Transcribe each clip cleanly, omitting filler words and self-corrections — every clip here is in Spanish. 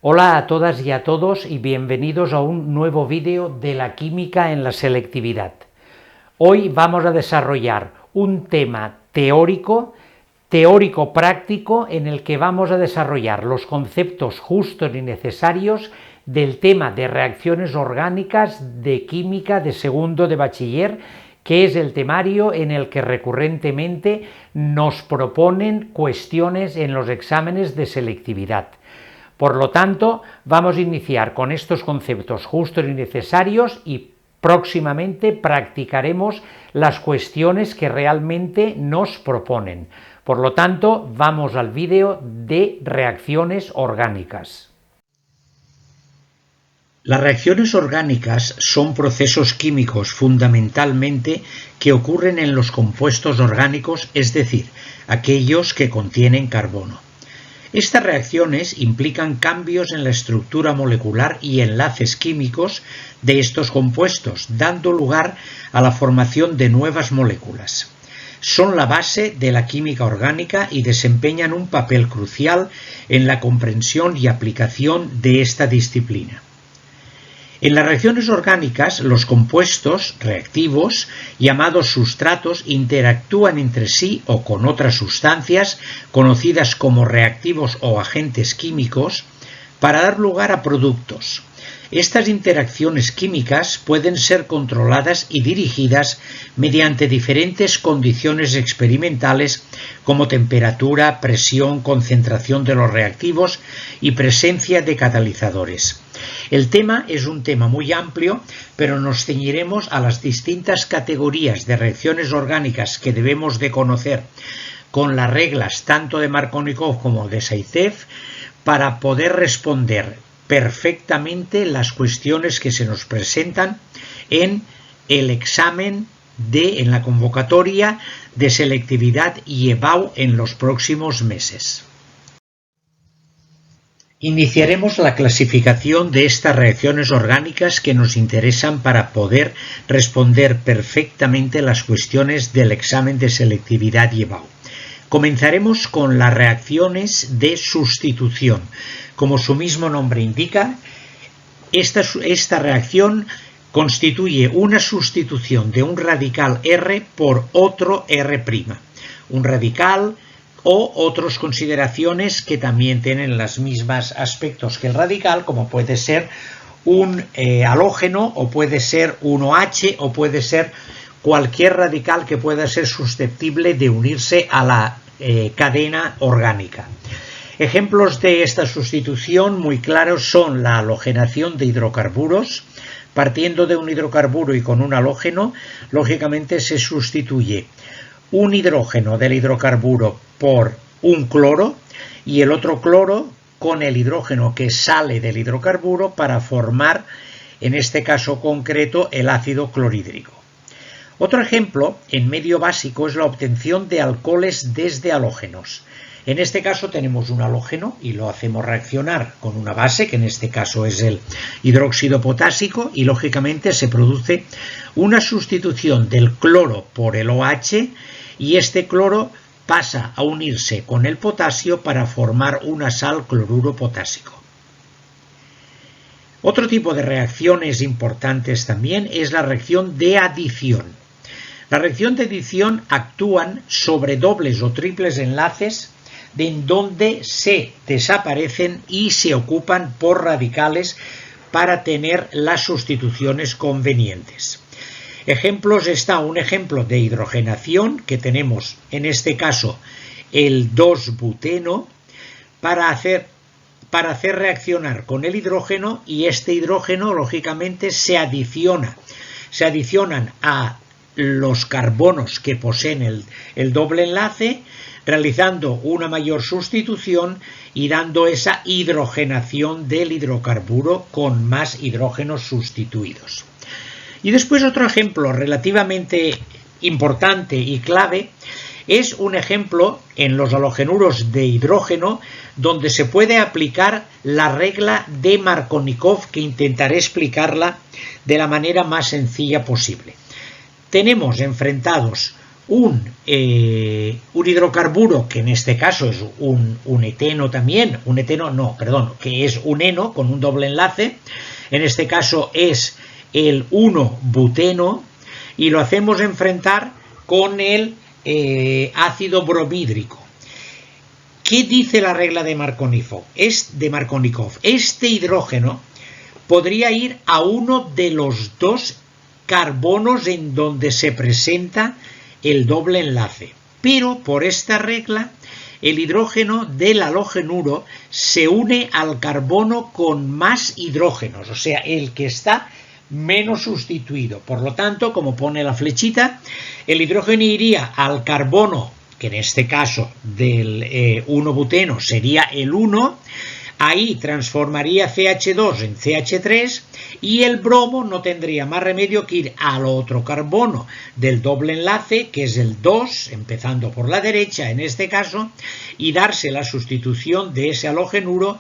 Hola a todas y a todos y bienvenidos a un nuevo vídeo de la química en la selectividad. Hoy vamos a desarrollar un tema teórico-práctico en el que vamos a desarrollar los conceptos justos y necesarios del tema de reacciones orgánicas de química de segundo de bachiller, que es el temario en el que recurrentemente nos proponen cuestiones en los exámenes de selectividad. Por lo tanto, vamos a iniciar con estos conceptos justos y necesarios y próximamente practicaremos las cuestiones que realmente nos proponen. Por lo tanto, vamos al vídeo de reacciones orgánicas. Las reacciones orgánicas son procesos químicos fundamentalmente que ocurren en los compuestos orgánicos, es decir, aquellos que contienen carbono. Estas reacciones implican cambios en la estructura molecular y enlaces químicos de estos compuestos, dando lugar a la formación de nuevas moléculas. Son la base de la química orgánica y desempeñan un papel crucial en la comprensión y aplicación de esta disciplina. En las reacciones orgánicas, los compuestos reactivos, llamados sustratos, interactúan entre sí o con otras sustancias, conocidas como reactivos o agentes químicos, para dar lugar a productos. Estas interacciones químicas pueden ser controladas y dirigidas mediante diferentes condiciones experimentales como temperatura, presión, concentración de los reactivos y presencia de catalizadores. El tema es un tema muy amplio, pero nos ceñiremos a las distintas categorías de reacciones orgánicas que debemos de conocer con las reglas tanto de Markovnikov como de Zaitsev para poder responder perfectamente las cuestiones que se nos presentan en el examen en la convocatoria de selectividad y EBAU en los próximos meses. Iniciaremos la clasificación de estas reacciones orgánicas que nos interesan para poder responder perfectamente las cuestiones del examen de selectividad y EBAU. Comenzaremos con las reacciones de sustitución. Como su mismo nombre indica, esta reacción constituye una sustitución de un radical R por otro R'. Un radical o otras consideraciones que también tienen los mismos aspectos que el radical, como puede ser un halógeno o puede ser un OH o puede ser cualquier radical que pueda ser susceptible de unirse a la cadena orgánica. Ejemplos de esta sustitución muy claros son la halogenación de hidrocarburos. Partiendo de un hidrocarburo y con un halógeno, lógicamente se sustituye un hidrógeno del hidrocarburo por un cloro y el otro cloro con el hidrógeno que sale del hidrocarburo para formar, en este caso concreto, el ácido clorhídrico. Otro ejemplo en medio básico es la obtención de alcoholes desde halógenos. En este caso tenemos un halógeno y lo hacemos reaccionar con una base, que en este caso es el hidróxido potásico, y lógicamente se produce una sustitución del cloro por el OH y este cloro pasa a unirse con el potasio para formar una sal cloruro potásico. Otro tipo de reacciones importantes también es la reacción de adición. La reacción de adición actúan sobre dobles o triples enlaces en donde se desaparecen y se ocupan por radicales para tener las sustituciones convenientes. Ejemplos está un ejemplo de hidrogenación que tenemos en este caso el 2-buteno para hacer reaccionar con el hidrógeno y este hidrógeno lógicamente se adicionan a los carbonos que poseen el doble enlace, realizando una mayor sustitución y dando esa hidrogenación del hidrocarburo con más hidrógenos sustituidos. Y después otro ejemplo relativamente importante y clave Es un ejemplo en los halogenuros de hidrógeno donde se puede aplicar la regla de Markovnikov, que intentaré explicarla de la manera más sencilla posible. Tenemos enfrentados un hidrocarburo, que en este caso es un eteno también, que es un eno con un doble enlace, en este caso es el 1-buteno, y lo hacemos enfrentar con el ácido bromhídrico. ¿Qué dice la regla de Markovnikov? Este hidrógeno podría ir a uno de los dos carbonos en donde se presenta el doble enlace, pero por esta regla el hidrógeno del halogenuro se une al carbono con más hidrógenos, o sea, el que está menos sustituido. Por lo tanto, como pone la flechita, el hidrógeno iría al carbono, que en este caso del 1-buteno sería el 1, ahí transformaría CH2 en CH3 y el bromo no tendría más remedio que ir al otro carbono del doble enlace, que es el 2, empezando por la derecha en este caso, y darse la sustitución de ese halogenuro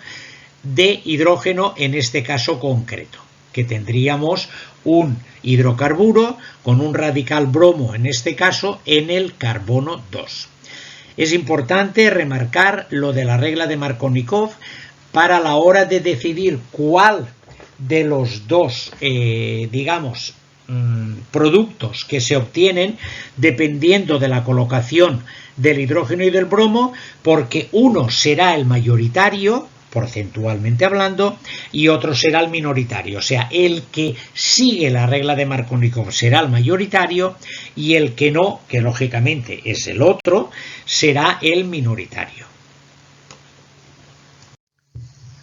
de hidrógeno en este caso concreto, que tendríamos un hidrocarburo con un radical bromo en este caso en el carbono 2. Es importante remarcar lo de la regla de Markovnikov para la hora de decidir cuál de los dos, productos que se obtienen dependiendo de la colocación del hidrógeno y del bromo, porque uno será el mayoritario, porcentualmente hablando, y otro será el minoritario. O sea, el que sigue la regla de Markovnikov será el mayoritario y el que no, que lógicamente es el otro, será el minoritario.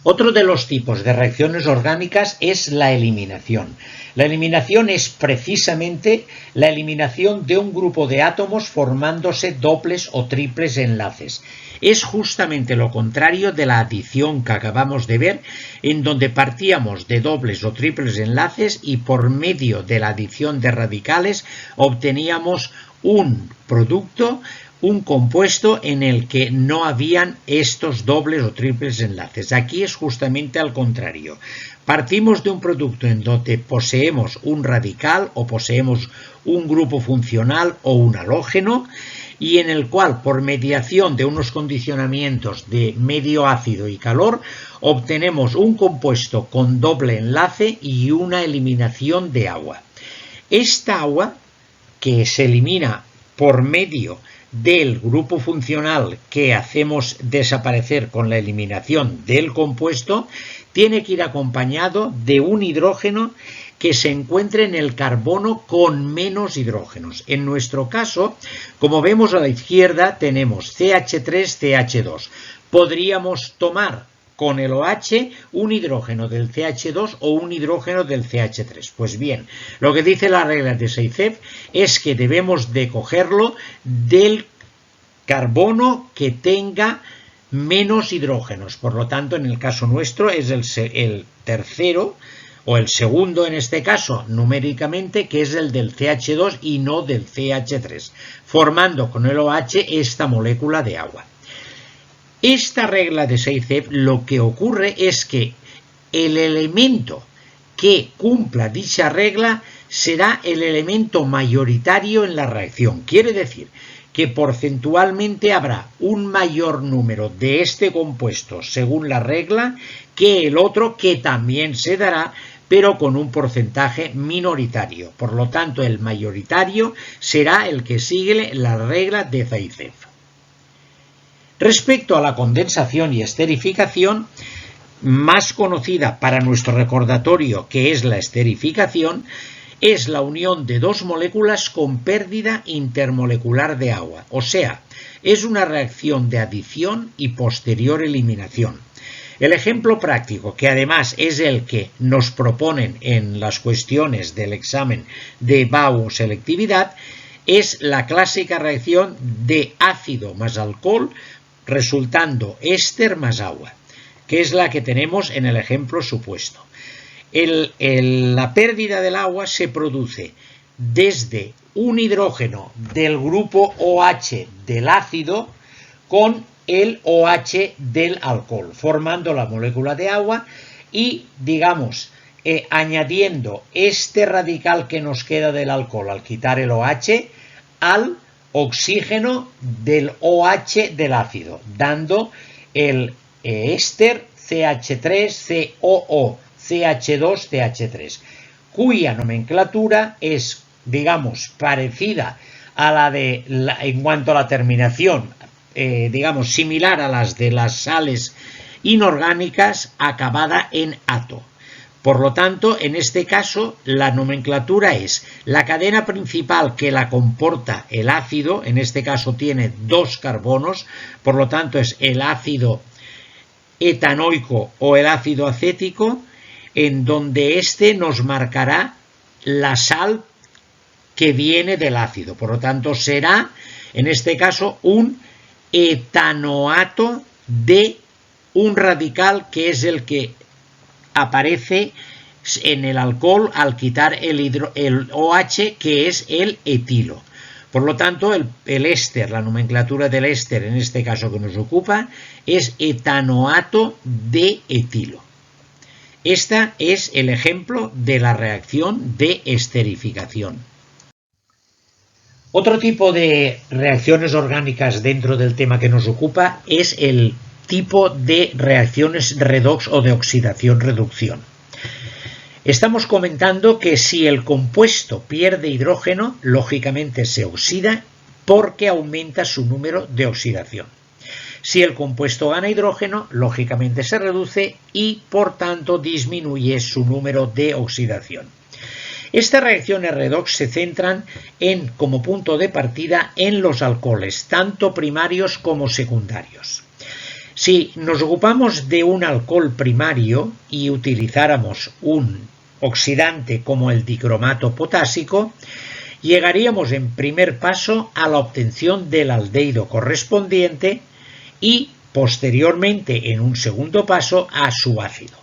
Otro de los tipos de reacciones orgánicas es la eliminación. La eliminación es precisamente la eliminación de un grupo de átomos formándose dobles o triples enlaces. Es justamente lo contrario de la adición que acabamos de ver, en donde partíamos de dobles o triples enlaces y por medio de la adición de radicales obteníamos un producto, un compuesto en el que no habían estos dobles o triples enlaces. Aquí es justamente al contrario. Partimos de un producto en donde poseemos un radical o poseemos un grupo funcional o un halógeno, y en el cual, por mediación de unos condicionamientos de medio ácido y calor, obtenemos un compuesto con doble enlace y una eliminación de agua. Esta agua, que se elimina por medio del grupo funcional que hacemos desaparecer con la eliminación del compuesto, tiene que ir acompañado de un hidrógeno que se encuentre en el carbono con menos hidrógenos. En nuestro caso, como vemos a la izquierda, tenemos CH3-CH2. Podríamos tomar con el OH un hidrógeno del CH2 o un hidrógeno del CH3. Pues bien, lo que dice la regla de Zaitsev es que debemos de cogerlo del carbono que tenga menos hidrógenos. Por lo tanto, en el caso nuestro es el tercero o el segundo en este caso numéricamente, que es el del CH2 y no del CH3, formando con el OH esta molécula de agua. Esta regla de Zaitsev, lo que ocurre es que el elemento que cumpla dicha regla será el elemento mayoritario en la reacción. Quiere decir que porcentualmente habrá un mayor número de este compuesto según la regla que el otro, que también se dará, pero con un porcentaje minoritario. Por lo tanto, el mayoritario será el que sigue la regla de Zaitsev. Respecto a la condensación y esterificación, más conocida para nuestro recordatorio, que es la esterificación, es la unión de dos moléculas con pérdida intermolecular de agua. O sea, es una reacción de adición y posterior eliminación. El ejemplo práctico, que además es el que nos proponen en las cuestiones del examen de EBAU o selectividad, es la clásica reacción de ácido más alcohol resultando éster más agua, que es la que tenemos en el ejemplo supuesto. La pérdida del agua se produce desde un hidrógeno del grupo OH del ácido con el OH del alcohol, formando la molécula de agua y, digamos, añadiendo este radical que nos queda del alcohol al quitar el OH al oxígeno del OH del ácido, dando el éster CH3, COO, CH2, CH3, cuya nomenclatura es, digamos, parecida a la de, en cuanto a la terminación, digamos, similar a las de las sales inorgánicas, acabada en ato. Por lo tanto, en este caso, la nomenclatura es la cadena principal que la comporta el ácido, en este caso tiene 2 carbonos, por lo tanto es el ácido etanoico o el ácido acético, en donde este nos marcará la sal que viene del ácido. Por lo tanto, será, en este caso, un etanoato de un radical que es el que aparece en el alcohol al quitar el OH, que es el etilo. Por lo tanto, el éster, la nomenclatura del éster, en este caso que nos ocupa, es etanoato de etilo. Este es el ejemplo de la reacción de esterificación. Otro tipo de reacciones orgánicas dentro del tema que nos ocupa es el tipo de reacciones redox o de oxidación-reducción. Estamos comentando que si el compuesto pierde hidrógeno, lógicamente se oxida porque aumenta su número de oxidación. Si el compuesto gana hidrógeno, lógicamente se reduce y por tanto disminuye su número de oxidación. Estas reacciones redox se centran como punto de partida en los alcoholes, tanto primarios como secundarios. Si nos ocupamos de un alcohol primario y utilizáramos un oxidante como el dicromato potásico, llegaríamos en primer paso a la obtención del aldehído correspondiente y posteriormente, en un segundo paso, a su ácido.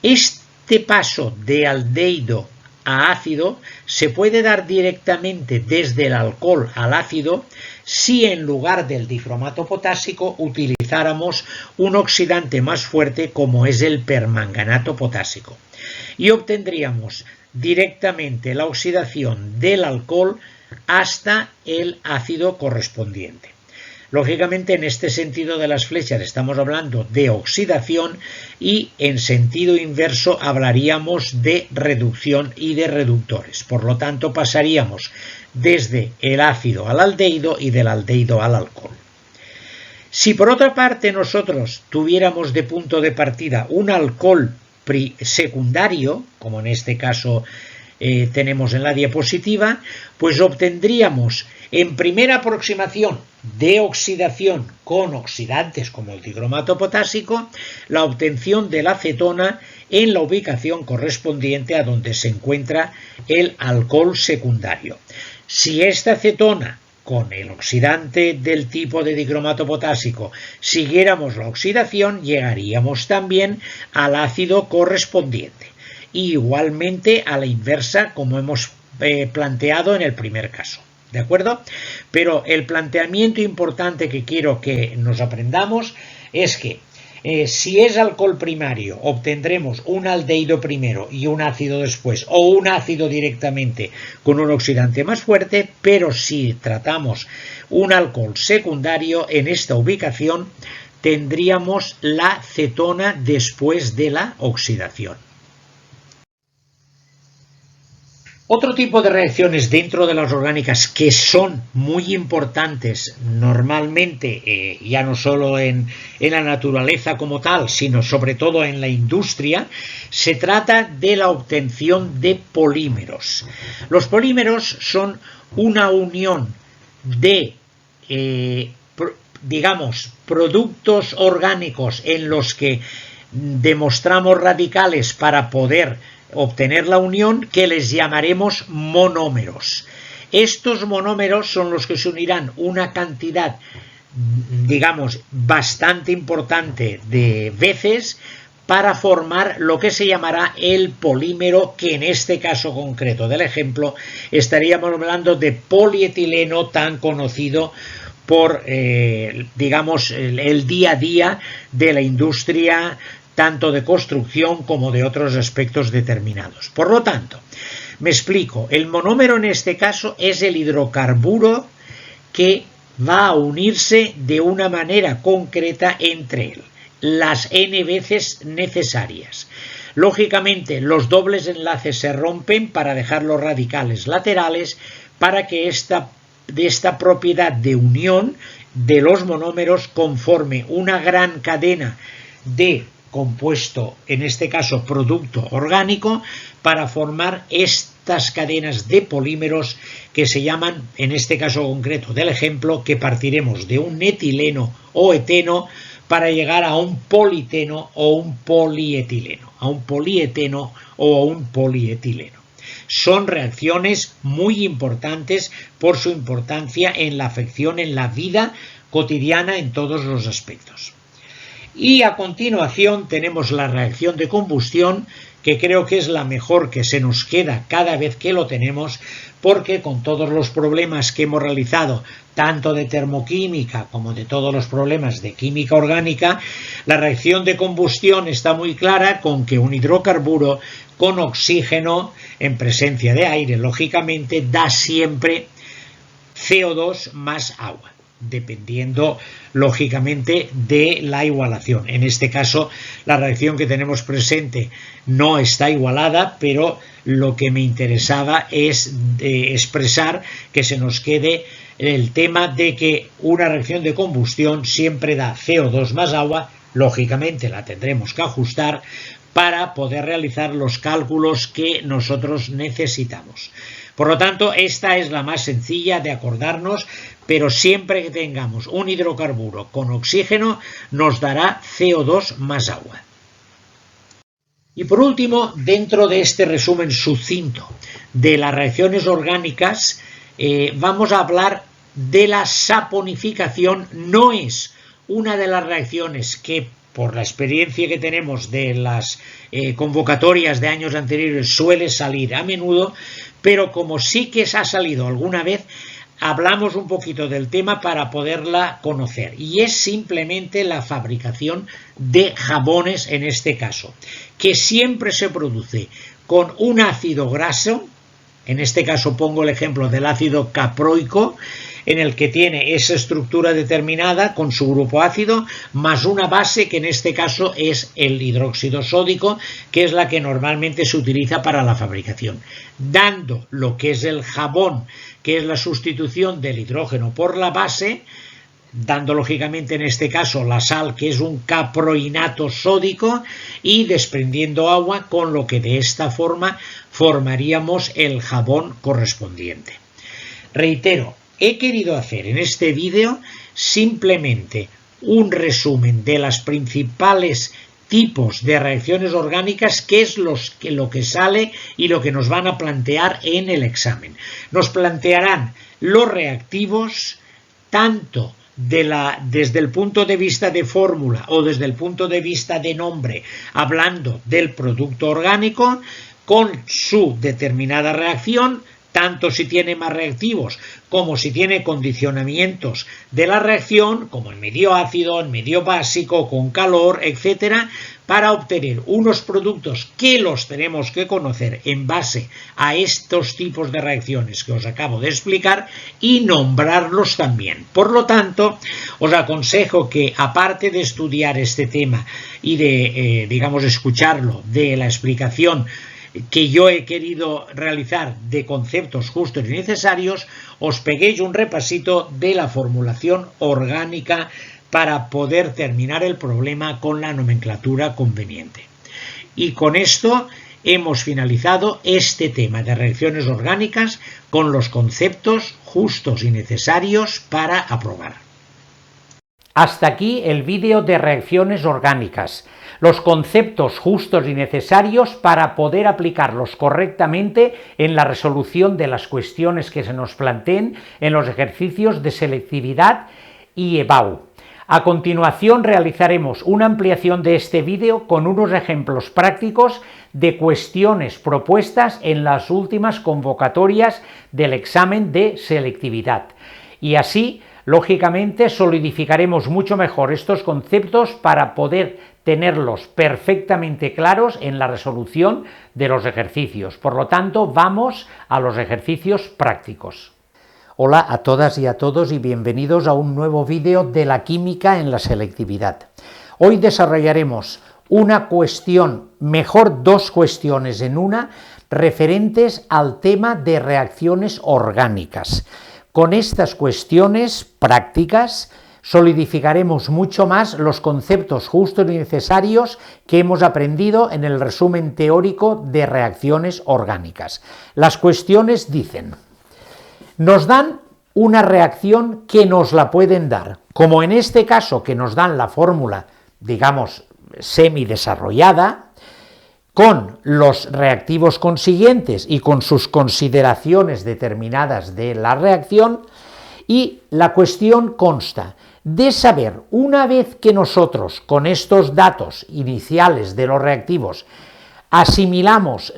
Este paso de aldehído a ácido se puede dar directamente desde el alcohol al ácido si en lugar del dicromato potásico utilizáramos un oxidante más fuerte como es el permanganato potásico, y obtendríamos directamente la oxidación del alcohol hasta el ácido correspondiente. Lógicamente, en este sentido de las flechas estamos hablando de oxidación y en sentido inverso hablaríamos de reducción y de reductores. Por lo tanto, pasaríamos desde el ácido al aldehído y del aldehído al alcohol. Si por otra parte nosotros tuviéramos de punto de partida un alcohol secundario, como en este caso tenemos en la diapositiva, pues obtendríamos en primera aproximación de oxidación con oxidantes como el dicromato potásico la obtención de la cetona en la ubicación correspondiente a donde se encuentra el alcohol secundario. Si esta cetona con el oxidante del tipo de dicromato potásico siguiéramos la oxidación, llegaríamos también al ácido correspondiente. Y igualmente a la inversa, como hemos planteado en el primer caso. ¿De acuerdo? Pero el planteamiento importante que quiero que nos aprendamos es que si es alcohol primario, obtendremos un aldehído primero y un ácido después, o un ácido directamente con un oxidante más fuerte, pero si tratamos un alcohol secundario, en esta ubicación tendríamos la cetona después de la oxidación. Otro tipo de reacciones dentro de las orgánicas que son muy importantes normalmente, ya no solo en la naturaleza como tal, sino sobre todo en la industria, se trata de la obtención de polímeros. Los polímeros son una unión de, digamos, productos orgánicos en los que demostramos radicales para poder obtener la unión, que les llamaremos monómeros. Estos monómeros son los que se unirán una cantidad, digamos, bastante importante de veces para formar lo que se llamará el polímero, que en este caso concreto del ejemplo estaríamos hablando de polietileno, tan conocido por, digamos, el día a día de la industria, tanto de construcción como de otros aspectos determinados. Por lo tanto, me explico, el monómero en este caso es el hidrocarburo que va a unirse de una manera concreta entre él, las n veces necesarias. Lógicamente, los dobles enlaces se rompen para dejar los radicales laterales para que de esta propiedad de unión de los monómeros conforme una gran cadena de compuesto, en este caso producto orgánico, para formar estas cadenas de polímeros que se llaman, en este caso concreto del ejemplo, que partiremos de un etileno o eteno para llegar a un politeno o un polietileno, a un polieteno o a un polietileno. Son reacciones muy importantes por su importancia en la afección en la vida cotidiana en todos los aspectos. Y a continuación tenemos la reacción de combustión, que creo que es la mejor que se nos queda cada vez que lo tenemos, porque con todos los problemas que hemos realizado, tanto de termoquímica como de todos los problemas de química orgánica, la reacción de combustión está muy clara con que un hidrocarburo con oxígeno en presencia de aire, lógicamente, da siempre CO2 más agua, dependiendo lógicamente de la igualación. En este caso, la reacción que tenemos presente no está igualada, pero lo que me interesaba es expresar que se nos quede el tema de que una reacción de combustión siempre da CO2 más agua. Lógicamente la tendremos que ajustar para poder realizar los cálculos que nosotros necesitamos. Por lo tanto, esta es la más sencilla de acordarnos, pero siempre que tengamos un hidrocarburo con oxígeno nos dará CO2 más agua. Y por último, dentro de este resumen sucinto de las reacciones orgánicas, vamos a hablar de la saponificación. No es una de las reacciones que, por la experiencia que tenemos de las convocatorias de años anteriores, suele salir a menudo, pero como sí que se ha salido alguna vez, hablamos un poquito del tema para poderla conocer, y es simplemente la fabricación de jabones, en este caso, que siempre se produce con un ácido graso. En este caso pongo el ejemplo del ácido caproico, en el que tiene esa estructura determinada con su grupo ácido más una base, que en este caso es el hidróxido sódico, que es la que normalmente se utiliza para la fabricación, dando lo que es el jabón, que es la sustitución del hidrógeno por la base, dando lógicamente en este caso la sal, que es un caproinato sódico, y desprendiendo agua, con lo que de esta forma formaríamos el jabón correspondiente. Reitero, he querido hacer en este vídeo simplemente un resumen de las principales tipos de reacciones orgánicas, que es lo que sale y lo que nos van a plantear en el examen. Nos plantearán los reactivos tanto desde el punto de vista de fórmula o desde el punto de vista de nombre, hablando del producto orgánico con su determinada reacción, tanto si tiene más reactivos como si tiene condicionamientos de la reacción, como en medio ácido, en medio básico, con calor, etcétera, para obtener unos productos que los tenemos que conocer en base a estos tipos de reacciones que os acabo de explicar y nombrarlos también. Por lo tanto, os aconsejo que, aparte de estudiar este tema y de, digamos, escucharlo de la explicación que yo he querido realizar de conceptos justos y necesarios, os peguéis un repasito de la formulación orgánica para poder terminar el problema con la nomenclatura conveniente. Y con esto hemos finalizado este tema de reacciones orgánicas con los conceptos justos y necesarios para aprobar. Hasta aquí el vídeo de reacciones orgánicas, los conceptos justos y necesarios para poder aplicarlos correctamente en la resolución de las cuestiones que se nos planteen en los ejercicios de selectividad y EBAU. A continuación realizaremos una ampliación de este vídeo con unos ejemplos prácticos de cuestiones propuestas en las últimas convocatorias del examen de selectividad. Y así, lógicamente, solidificaremos mucho mejor estos conceptos para poder tenerlos perfectamente claros en la resolución de los ejercicios. Por lo tanto, vamos a los ejercicios prácticos. Hola a todas y a todos y bienvenidos a un nuevo vídeo de la química en la selectividad. Hoy desarrollaremos una cuestión, mejor dos cuestiones en una, referentes al tema de reacciones orgánicas. Con estas cuestiones prácticas solidificaremos mucho más los conceptos justos y necesarios que hemos aprendido en el resumen teórico de reacciones orgánicas. Las cuestiones dicen: nos dan una reacción que nos la pueden dar, como en este caso que nos dan la fórmula, digamos, semidesarrollada, con los reactivos consiguientes y con sus consideraciones determinadas de la reacción, y la cuestión consta de saber, una vez que nosotros con estos datos iniciales de los reactivos asimilamos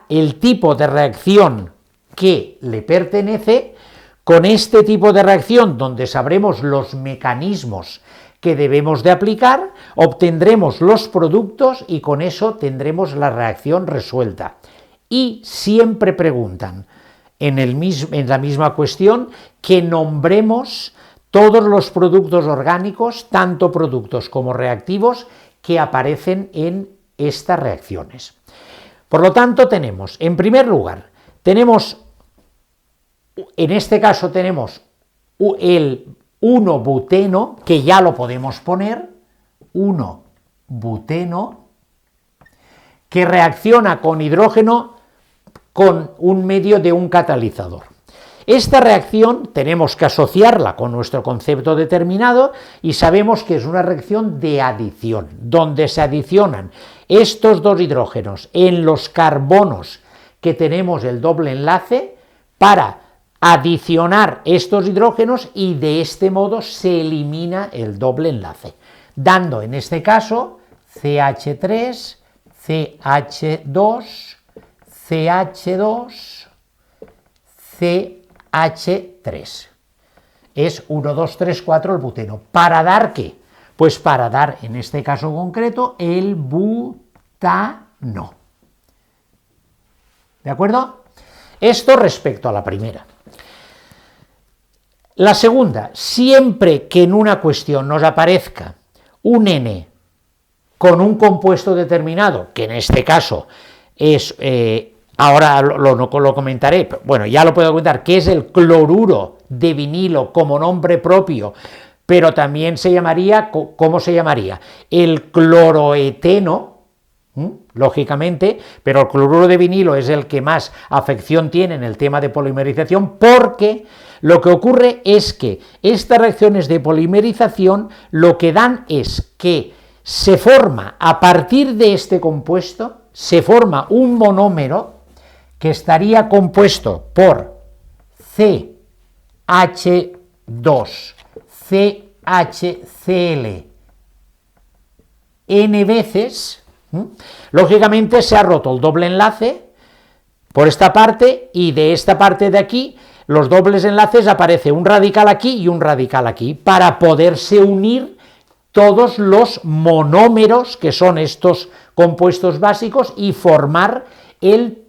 el tipo de reacción que le pertenece, con este tipo de reacción donde sabremos los mecanismos que debemos de aplicar, obtendremos los productos y con eso tendremos la reacción resuelta. Y siempre preguntan en la misma cuestión que nombremos todos los productos orgánicos, tanto productos como reactivos, que aparecen en estas reacciones. Por lo tanto, tenemos, en primer lugar, en este caso tenemos el 1-buteno, que ya lo podemos poner, 1-buteno, que reacciona con hidrógeno con un medio de un catalizador. Esta reacción tenemos que asociarla con nuestro concepto determinado y sabemos que es una reacción de adición, donde se adicionan estos dos hidrógenos en los carbonos que tenemos el doble enlace para adicionar estos hidrógenos y de este modo se elimina el doble enlace, dando en este caso CH3, CH2, CH2, CH3. Es 1, 2, 3, 4 el buteno. ¿Para dar qué? Pues para dar, en este caso concreto, el butano. ¿De acuerdo? Esto respecto a la primera. La segunda, siempre que en una cuestión nos aparezca un N con un compuesto determinado, que en este caso es, ahora lo comentaré, bueno, ya lo puedo comentar, que es el cloruro de vinilo como nombre propio, pero también se llamaría, ¿cómo se llamaría? El cloroeteno, lógicamente, pero el cloruro de vinilo es el que más afección tiene en el tema de polimerización, porque lo que ocurre es que estas reacciones de polimerización lo que dan es que se forma, a partir de este compuesto, se forma un monómero que estaría compuesto por CH2, CHCl, N veces. Lógicamente se ha roto el doble enlace por esta parte y de esta parte de aquí los dobles enlaces aparece un radical aquí y un radical aquí para poderse unir todos los monómeros que son estos compuestos básicos y formar el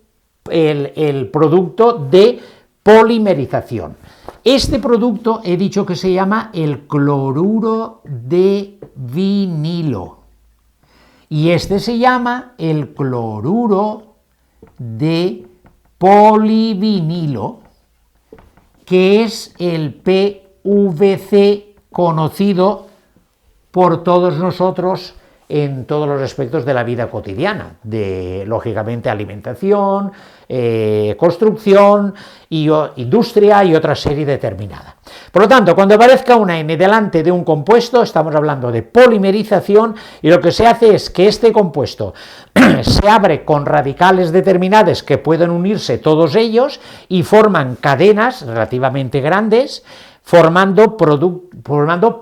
producto de polimerización. Este producto he dicho que se llama el cloruro de vinilo. Y este se llama el cloruro de polivinilo, que es el PVC conocido por todos nosotros en todos los aspectos de la vida cotidiana, de, lógicamente, alimentación, construcción, industria y otra serie determinada. Por lo tanto, cuando aparezca una N delante de un compuesto, estamos hablando de polimerización, y lo que se hace es que este compuesto se abre con radicales determinadas que pueden unirse todos ellos y forman cadenas relativamente grandes, formando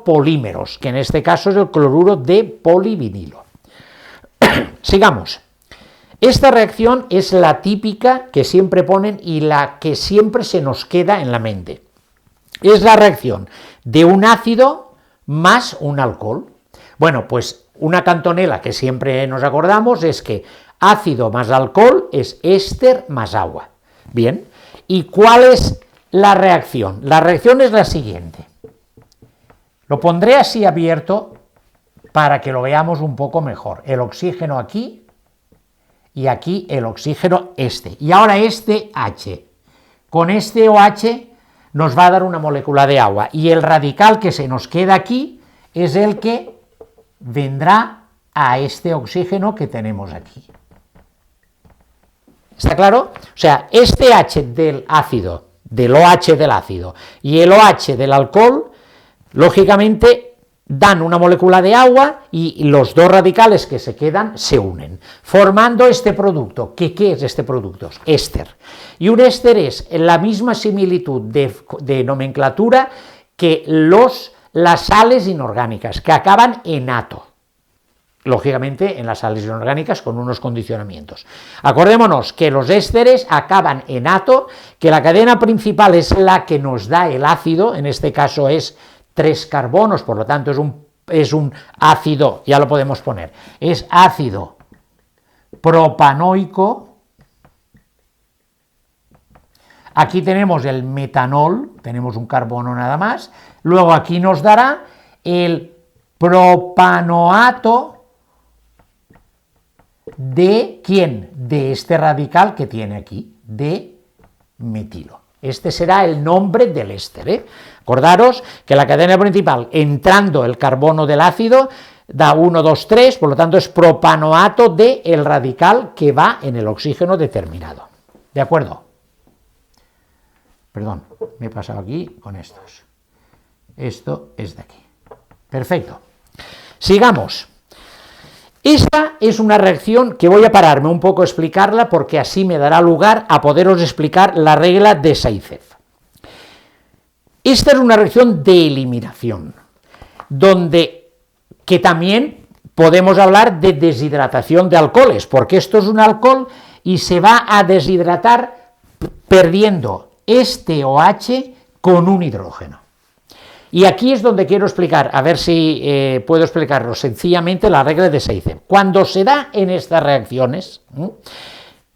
polímeros, que en este caso es el cloruro de polivinilo. Sigamos. Esta reacción es la típica que siempre ponen y la que siempre se nos queda en la mente. Es la reacción de un ácido más un alcohol. Bueno, pues una cantonela que siempre nos acordamos es que ácido más alcohol es éster más agua. Bien, ¿y cuál es la reacción? La reacción es la siguiente. Lo pondré así abierto para que lo veamos un poco mejor. El oxígeno aquí y aquí el oxígeno este. Y ahora este H. Con este OH nos va a dar una molécula de agua y el radical que se nos queda aquí es el que vendrá a este oxígeno que tenemos aquí. ¿Está claro? O sea, este H del ácido, del OH del ácido y el OH del alcohol, lógicamente dan una molécula de agua y los dos radicales que se quedan se unen, formando este producto. ¿Qué es este producto? Éster. Y un éster es la misma similitud de nomenclatura que las sales inorgánicas, que acaban en ato. Lógicamente en las sales inorgánicas con unos condicionamientos. Acordémonos que los ésteres acaban en ato, que la cadena principal es la que nos da el ácido, en este caso es 3 carbonos, por lo tanto es un ácido, ya lo podemos poner, es ácido propanoico. Aquí tenemos el metanol, tenemos un carbono nada más, luego aquí nos dará el propanoato de ¿quién? De este radical que tiene aquí, de metilo. Este será el nombre del éster, ¿eh? Acordaros que la cadena principal, entrando el carbono del ácido, da 1, 2, 3, por lo tanto es propanoato del radical que va en el oxígeno determinado. ¿De acuerdo? Perdón, me he pasado aquí con estos. Esto es de aquí. Perfecto. Sigamos. Esta es una reacción que voy a pararme un poco a explicarla porque así me dará lugar a poderos explicar la regla de Zaitsev. Esta es una reacción de eliminación, que también podemos hablar de deshidratación de alcoholes, porque esto es un alcohol y se va a deshidratar perdiendo este OH con un hidrógeno. Y aquí es donde quiero explicar, a ver si puedo explicarlo sencillamente, la regla de Zaitsev. Cuando se da en estas reacciones,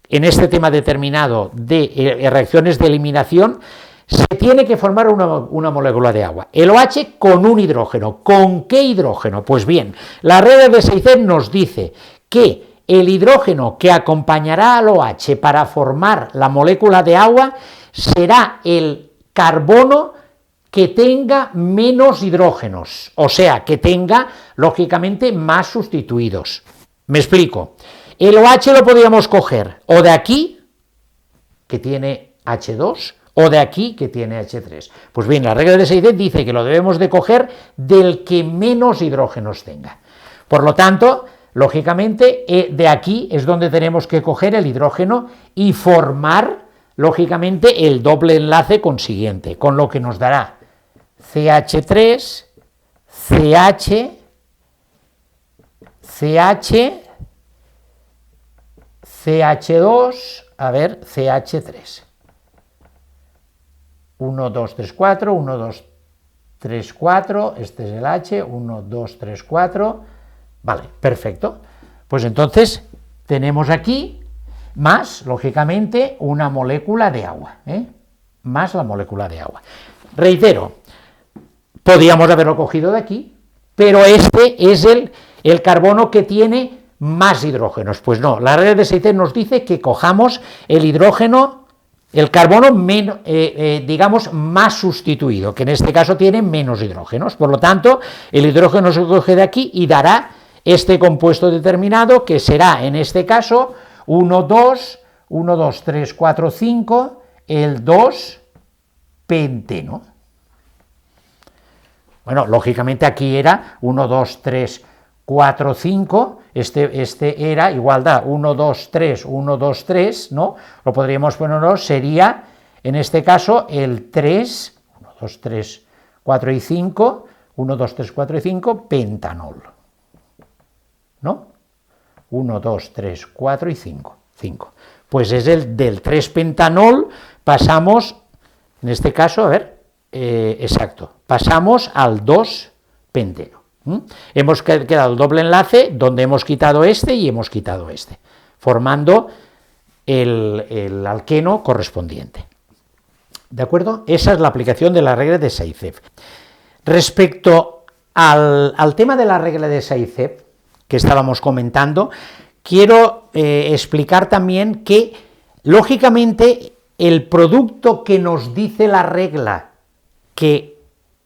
en este tema determinado de reacciones de eliminación, se tiene que formar una molécula de agua. El OH con un hidrógeno. ¿Con qué hidrógeno? Pues bien, la regla de Zaitsev nos dice que el hidrógeno que acompañará al OH para formar la molécula de agua será el carbono que tenga menos hidrógenos, o sea, que tenga, lógicamente, más sustituidos. Me explico. El OH lo podríamos coger o de aquí, que tiene H2, o de aquí, que tiene H3. Pues bien, la regla de Zaitsev dice que lo debemos de coger del que menos hidrógenos tenga. Por lo tanto, lógicamente, de aquí es donde tenemos que coger el hidrógeno y formar, lógicamente, el doble enlace consiguiente, con lo que nos dará CH3, CH, CH, CH2, a ver, CH3. 1, 2, 3, 4, 1, 2, 3, 4, este es el H, 1, 2, 3, 4, vale, perfecto. Pues entonces tenemos aquí más, lógicamente, una molécula de agua, más la molécula de agua. Reitero, podríamos haberlo cogido de aquí, pero este es el carbono que tiene más hidrógenos. Pues no, la regla de Zaitsev nos dice que cojamos el hidrógeno, el carbono digamos más sustituido, que en este caso tiene menos hidrógenos. Por lo tanto, el hidrógeno se coge de aquí y dará este compuesto determinado, que será en este caso 1, 2, 1, 2, 3, 4, 5, el 2-penteno. Bueno, lógicamente aquí era 1, 2, 3, 4, 5, este era igualdad 1, 2, 3, 1, 2, 3, ¿no? Lo podríamos ponerlo, sería, en este caso, el 3, 1, 2, 3, 4 y 5, 1, 2, 3, 4 y 5, pentanol. ¿No? 1, 2, 3, 4 y 5. Pues es el del 3-pentanol, pasamos, en este caso, a ver, exacto, pasamos al 2-penteno. Hemos quedado el doble enlace donde hemos quitado este y hemos quitado este, formando el alqueno correspondiente. ¿De acuerdo? Esa es la aplicación de la regla de Zaitsev. Respecto al tema de la regla de Zaitsev, que estábamos comentando, quiero explicar también que, lógicamente, el producto que nos dice la regla que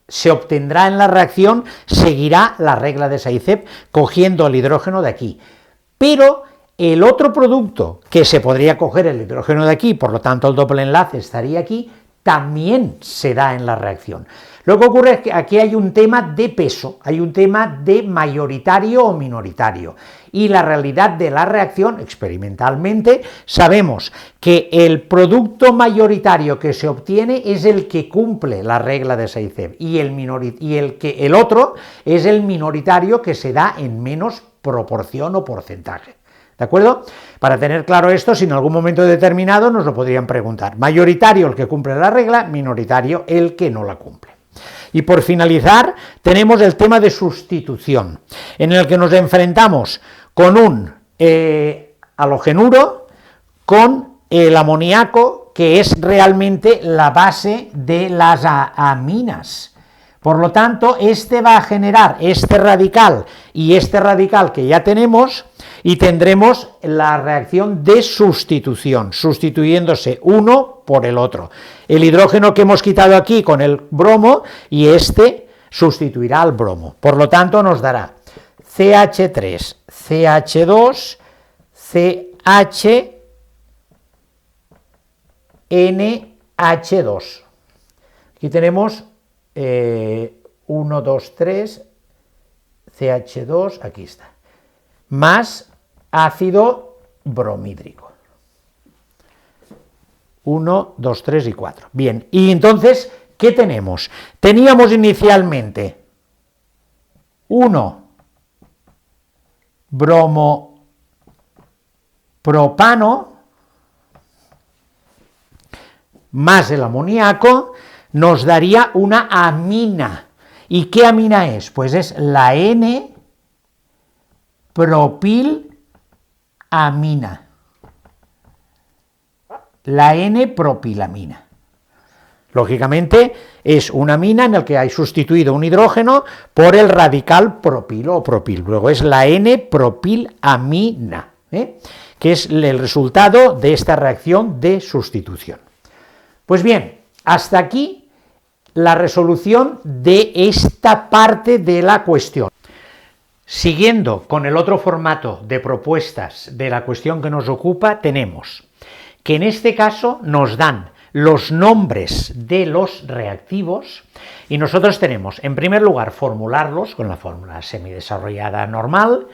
se obtendrá en la reacción seguirá la regla de Zaitsev cogiendo el hidrógeno de aquí, pero el otro producto que se podría coger el hidrógeno de aquí, por lo tanto el doble enlace estaría aquí, también se da en la reacción. Lo que ocurre es que aquí hay un tema de peso, hay un tema de mayoritario o minoritario, y la realidad de la reacción, experimentalmente, sabemos que el producto mayoritario que se obtiene es el que cumple la regla de Zaitsev, y el otro es el minoritario que se da en menos proporción o porcentaje. ¿De acuerdo? Para tener claro esto, si en algún momento determinado nos lo podrían preguntar. Mayoritario el que cumple la regla, minoritario el que no la cumple. Y por finalizar, tenemos el tema de sustitución, en el que nos enfrentamos con un halogenuro, con el amoníaco, que es realmente la base de las aminas. Por lo tanto, este va a generar este radical y este radical que ya tenemos, y tendremos la reacción de sustitución, sustituyéndose uno por el otro. El hidrógeno que hemos quitado aquí con el bromo, y este sustituirá al bromo. Por lo tanto, nos dará CH3, CH2, CHNH2. Aquí tenemos 1, 2, 3, CH2, aquí está, más ácido bromídrico. 1, 2, 3 y 4. Bien, y entonces, ¿qué tenemos? Teníamos inicialmente 1 bromopropano más el amoníaco, nos daría una amina. ¿Y qué amina es? Pues es la N-propilamina. La N-propilamina. Lógicamente es una amina en la que hay sustituido un hidrógeno por el radical propilo o propil. Luego es la N-propilamina, que es el resultado de esta reacción de sustitución. Pues bien, hasta aquí la resolución de esta parte de la cuestión. Siguiendo con el otro formato de propuestas de la cuestión que nos ocupa, tenemos que en este caso nos dan los nombres de los reactivos y nosotros tenemos, en primer lugar, formularlos con la fórmula semidesarrollada normal,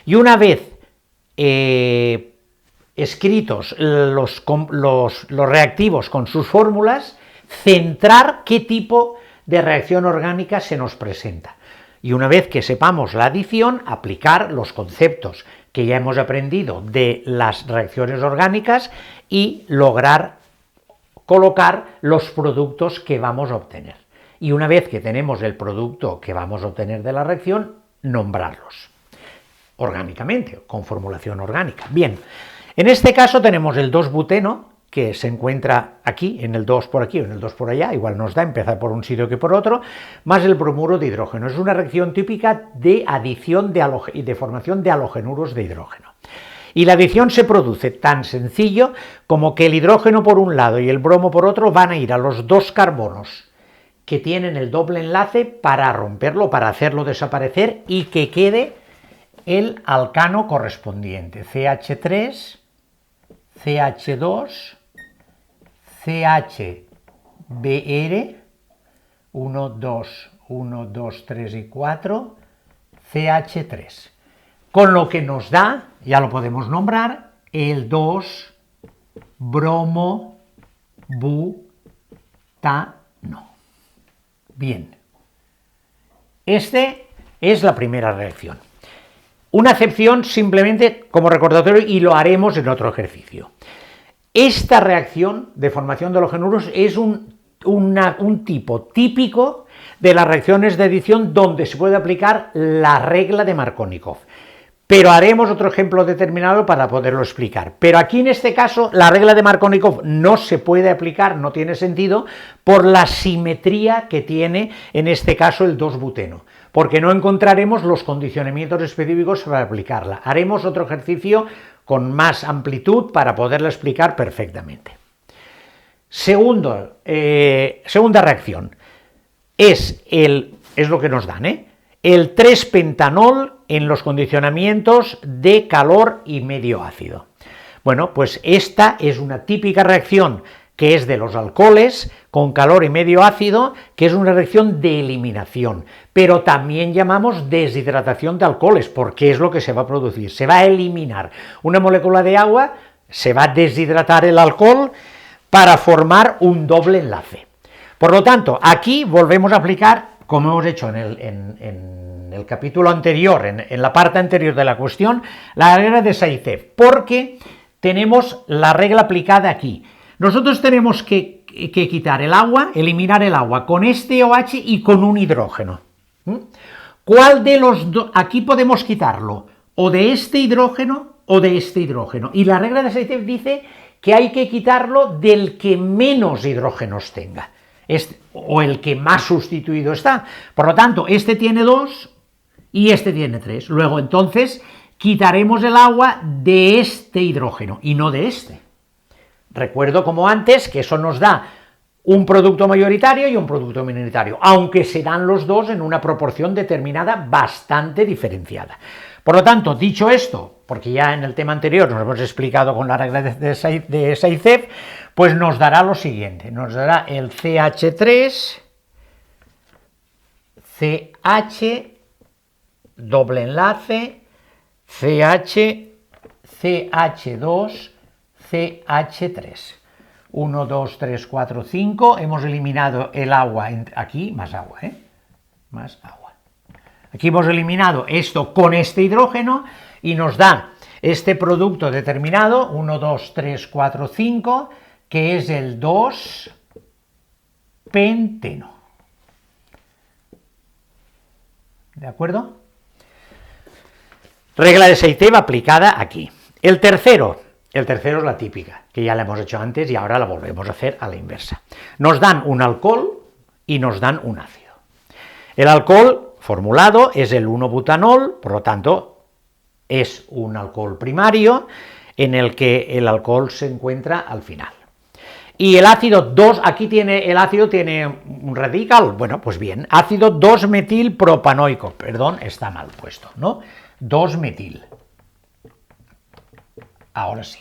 y una vez escritos los reactivos con sus fórmulas, centrar qué tipo de reacción orgánica se nos presenta. Y una vez que sepamos la adición, aplicar los conceptos que ya hemos aprendido de las reacciones orgánicas y lograr colocar los productos que vamos a obtener. Y una vez que tenemos el producto que vamos a obtener de la reacción, nombrarlos orgánicamente, con formulación orgánica. Bien, en este caso tenemos el 2-buteno, que se encuentra aquí, en el 2 por aquí o en el 2 por allá, igual nos da empezar por un sitio que por otro, más el bromuro de hidrógeno. Es una reacción típica de adición y de formación de halogenuros de hidrógeno. Y la adición se produce tan sencillo como que el hidrógeno por un lado y el bromo por otro van a ir a los dos carbonos que tienen el doble enlace para romperlo, para hacerlo desaparecer y que quede el alcano correspondiente, CH3, CH2, CHBr, 1, 2, 1, 2, 3 y 4, CH3, con lo que nos da, ya lo podemos nombrar, el 2-bromobutano. Bien, Este es la primera reacción. Una acepción simplemente como recordatorio y lo haremos en otro ejercicio. Esta reacción de formación de halogenuros es un tipo típico de las reacciones de adición donde se puede aplicar la regla de Markovnikov. Pero haremos otro ejemplo determinado para poderlo explicar. Pero aquí en este caso la regla de Markovnikov no se puede aplicar, no tiene sentido, por la simetría que tiene en este caso el 2-buteno, porque no encontraremos los condicionamientos específicos para aplicarla. Haremos otro ejercicio con más amplitud para poderla explicar perfectamente. Segunda reacción, es lo que nos dan, el 3-pentanol en los condicionamientos de calor y medio ácido. Bueno, pues esta es una típica reacción que es de los alcoholes con calor y medio ácido, que es una reacción de eliminación, pero también llamamos deshidratación de alcoholes, porque es lo que se va a producir. Se va a eliminar una molécula de agua, se va a deshidratar el alcohol para formar un doble enlace. Por lo tanto, aquí volvemos a aplicar, como hemos hecho en el capítulo anterior, en la parte anterior de la cuestión, la regla de Zaitsev, porque tenemos la regla aplicada aquí. Nosotros tenemos que quitar el agua, eliminar el agua con este OH y con un hidrógeno. ¿Cuál de los dos? Aquí podemos quitarlo, o de este hidrógeno o de este hidrógeno. Y la regla de Zaitsev dice que hay que quitarlo del que menos hidrógenos tenga, o el que más sustituido está. Por lo tanto, este tiene 2 y este tiene 3. Luego, entonces, quitaremos el agua de este hidrógeno y no de este. Recuerdo como antes que eso nos da un producto mayoritario y un producto minoritario, aunque serán los dos en una proporción determinada bastante diferenciada. Por lo tanto, dicho esto, porque ya en el tema anterior nos hemos explicado con la regla de Zaitsev, pues nos dará lo siguiente, nos dará el CH3, CH, doble enlace, CH, CH2, CH3. 1, 2, 3, 4, 5. Hemos eliminado el agua aquí, más agua, más agua. Aquí hemos eliminado esto con este hidrógeno y nos da este producto determinado, 1, 2, 3, 4, 5, que es el 2-penteno. ¿De acuerdo? Regla de Zaitsev aplicada aquí. El tercero es la típica, que ya la hemos hecho antes y ahora la volvemos a hacer a la inversa. Nos dan un alcohol y nos dan un ácido. El alcohol formulado es el 1-butanol, por lo tanto es un alcohol primario en el que el alcohol se encuentra al final. Y el ácido 2, aquí el ácido tiene un radical, bueno, pues bien, ácido 2-metilpropanoico, perdón, está mal puesto, ¿no? 2-metil. Ahora sí.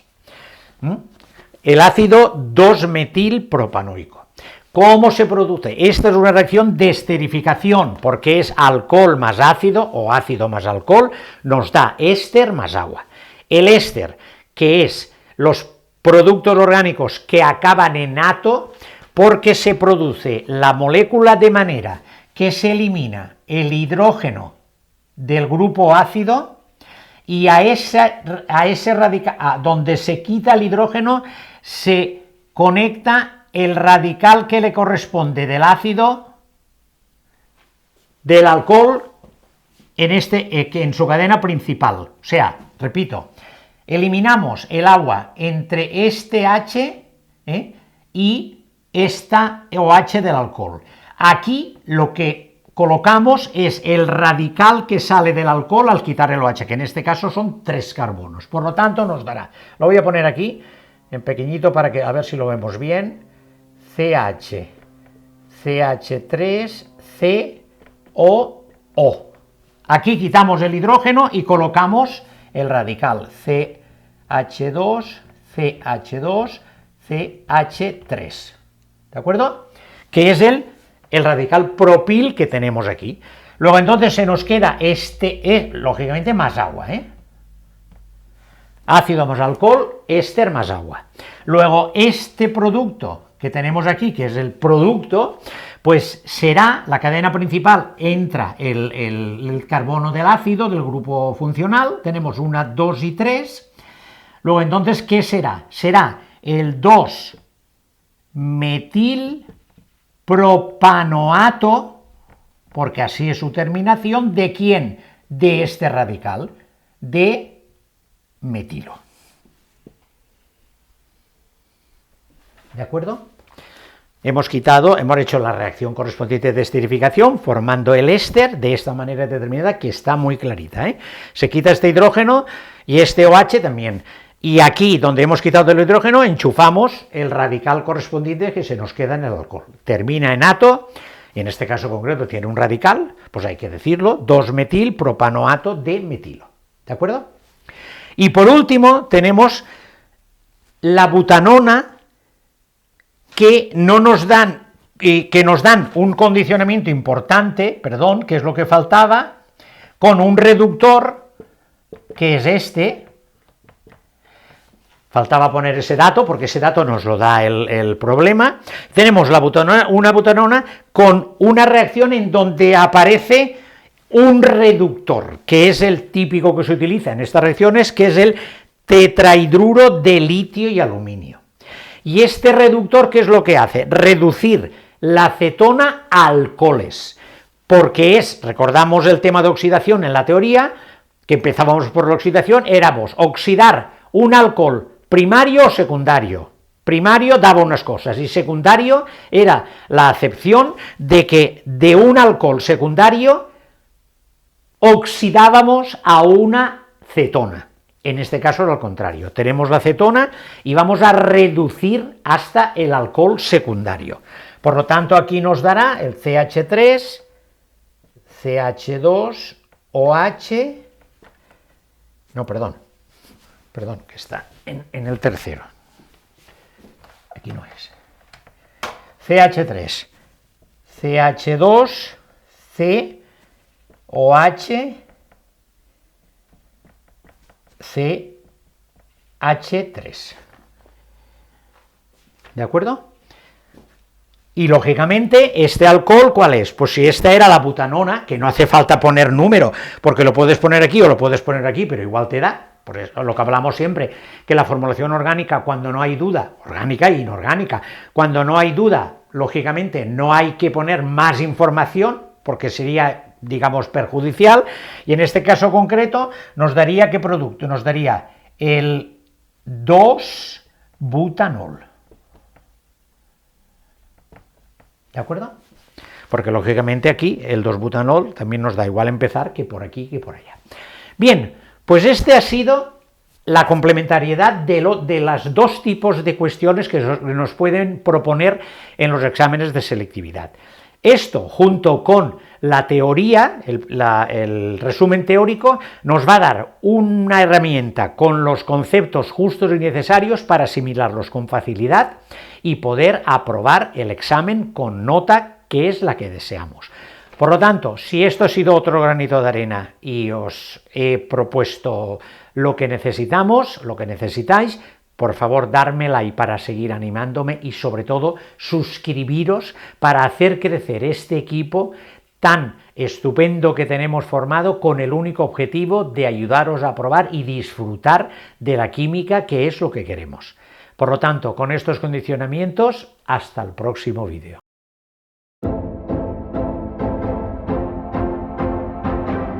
El ácido 2-metilpropanoico. ¿Cómo se produce? Esta es una reacción de esterificación, porque es alcohol más ácido o ácido más alcohol, nos da éster más agua. El éster, que es los productos orgánicos que acaban en ato, porque se produce la molécula de manera que se elimina el hidrógeno del grupo ácido y a ese radical, donde se quita el hidrógeno, se conecta el radical que le corresponde del ácido, del alcohol, en su cadena principal. O sea, repito, eliminamos el agua entre este H y esta OH del alcohol. Aquí lo que colocamos es el radical que sale del alcohol al quitar el OH, que en este caso son 3 carbonos. Por lo tanto, nos dará, lo voy a poner aquí en pequeñito para que a ver si lo vemos bien, CH, CH3, COO. Aquí quitamos el hidrógeno y colocamos el radical CH2, CH2, CH3. ¿De acuerdo? Que es el radical propil que tenemos aquí. Luego entonces se nos queda lógicamente más agua, ácido más alcohol, éster más agua. Luego este producto que tenemos aquí, que es el producto, pues será la cadena principal, entra el carbono del ácido del grupo funcional, tenemos 1, 2 y 3, luego entonces, ¿qué será? Será el 2-metilpropanoato, porque así es su terminación, ¿de quién? De este radical, de metilo. ¿De acuerdo? Hemos hecho la reacción correspondiente de esterificación, formando el éster de esta manera determinada, que está muy clarita, ¿eh? Se quita este hidrógeno y este OH también. Y aquí, donde hemos quitado el hidrógeno, enchufamos el radical correspondiente que se nos queda en el alcohol. Termina en ato, y en este caso concreto tiene un radical, pues hay que decirlo, 2-metilpropanoato de metilo. ¿De acuerdo? Y por último, tenemos la butanona, que nos dan un condicionamiento importante, que es lo que faltaba, con un reductor, que es este. Faltaba poner ese dato, porque ese dato nos lo da el problema. Tenemos una butanona con una reacción en donde aparece un reductor, que es el típico que se utiliza en estas reacciones, que es el tetrahidruro de litio y aluminio. Y este reductor, ¿qué es lo que hace? Reducir la acetona a alcoholes, porque recordamos el tema de oxidación en la teoría, que empezábamos por la oxidación, éramos oxidar un alcohol primario o secundario. Primario daba unas cosas y secundario era la acepción de que de un alcohol secundario oxidábamos a una cetona. En este caso era al contrario, tenemos la cetona y vamos a reducir hasta el alcohol secundario. Por lo tanto, aquí nos dará el CH3, CH2, OH, no, perdón, que está en el tercero. Aquí no es. CH3, CH2, C, OH, CH3. ¿De acuerdo? Y lógicamente, este alcohol, ¿cuál es? Pues si esta era la butanona, que no hace falta poner número, porque lo puedes poner aquí o lo puedes poner aquí, pero igual te da. Por eso lo que hablamos siempre, que la formulación orgánica, cuando no hay duda, orgánica e inorgánica, cuando no hay duda, lógicamente no hay que poner más información, porque sería, digamos, perjudicial, y en este caso concreto nos daría, ¿qué producto? Nos daría el 2-butanol. ¿De acuerdo? Porque lógicamente aquí el 2-butanol también nos da igual empezar que por aquí que por allá. Bien, pues este ha sido la complementariedad de las dos tipos de cuestiones que nos pueden proponer en los exámenes de selectividad. Esto, junto con la teoría, el resumen teórico, nos va a dar una herramienta con los conceptos justos y necesarios para asimilarlos con facilidad y poder aprobar el examen con nota que es la que deseamos. Por lo tanto, si esto ha sido otro granito de arena y os he propuesto lo que necesitamos, lo que necesitáis, por favor, darme like para seguir animándome y, sobre todo, suscribiros para hacer crecer este equipo tan estupendo que tenemos formado con el único objetivo de ayudaros a aprobar y disfrutar de la química, que es lo que queremos. Por lo tanto, con estos condicionamientos, hasta el próximo vídeo.